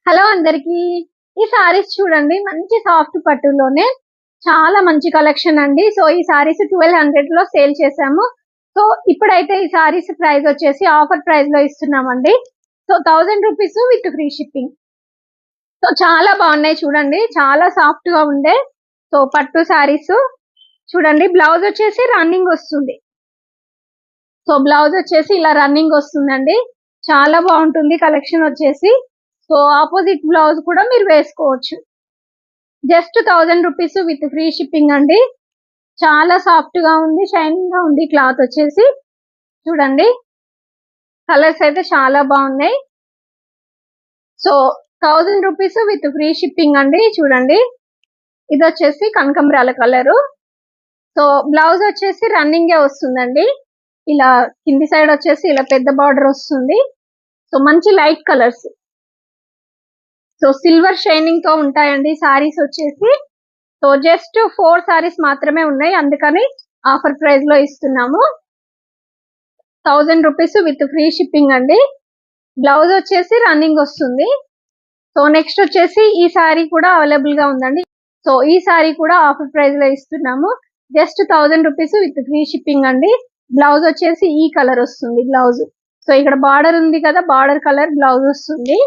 Hello అందరికి. ఈ సారీస్ చూడండి, మంచి సాఫ్ట్ పట్టులోనే చాలా మంచి కలెక్షన్ అండి. సో ఈ సారీస్ 1200 లో సేల్ చేసాము. సో ఇప్పుడైతే ఈ సారీస్ ప్రైస్ వచ్చేసి ఆఫర్ ప్రైస్ లో ఇస్తున్నామండి. So 1000 rupees with free shipping. So చాలా బాగున్నాయి చూడండి, చాలా సాఫ్ట్ గా ఉండే సో పట్టు సారీస్ చూడండి. బ్లౌజ్ వచ్చేసి రన్నింగ్ వస్తుంది. సో బ్లౌజ్ వచ్చేసి ఇలా రన్నింగ్ వస్తుందండి. చాలా బాగుంటుంది కలెక్షన్ వచ్చేసి. సో ఆపోజిట్ బ్లౌజ్ కూడా మీరు వేసుకోవచ్చు. Just 1000 rupees with free shipping అండి. చాలా సాఫ్ట్ గా ఉంది, షైనింగ్ గా ఉంది క్లాత్ వచ్చేసి. చూడండి కలర్స్ అయితే చాలా బాగున్నాయి. So 1000 rupees with free shipping అండి. చూడండి ఇది వచ్చేసి కనకంబరాల కలరు. సో బ్లౌజ్ వచ్చేసి రన్నింగే వస్తుందండి. ఇలా కింది సైడ్ వచ్చేసి ఇలా పెద్ద బార్డర్ వస్తుంది. సో మంచి light colours. So silver shining తో ఉంటాయండి సారీస్ వచ్చేసి. సో జస్ట్ 4 సారీస్ మాత్రమే ఉన్నాయి, అందుకని ఆఫర్ ప్రైస్ లో ఇస్తున్నాము. 1000 రూపీస్ విత్ ఫ్రీ షిప్పింగ్ అండి. బ్లౌజ్ వచ్చేసి రన్నింగ్ వస్తుంది. సో నెక్స్ట్ వచ్చేసి ఈ సారీ కూడా అవైలబుల్ గా ఉందండి. సో ఈ సారీ కూడా ఆఫర్ ప్రైస్ లో ఇస్తున్నాము. Just 1000 rupees with free shipping అండి. బ్లౌజ్ వచ్చేసి ఈ కలర్ వస్తుంది బ్లౌజ్. సో ఇక్కడ బార్డర్ ఉంది కదా, బార్డర్ కలర్ బ్లౌజ్ వస్తుంది.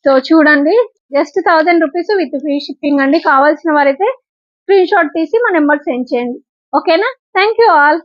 సో చూడండి just 1000 rupees with free shipping అండి. కావాల్సిన వారైతే స్క్రీన్ షాట్ తీసి మా నెంబర్ సెండ్ చేయండి. ఓకేనా? Thank you all.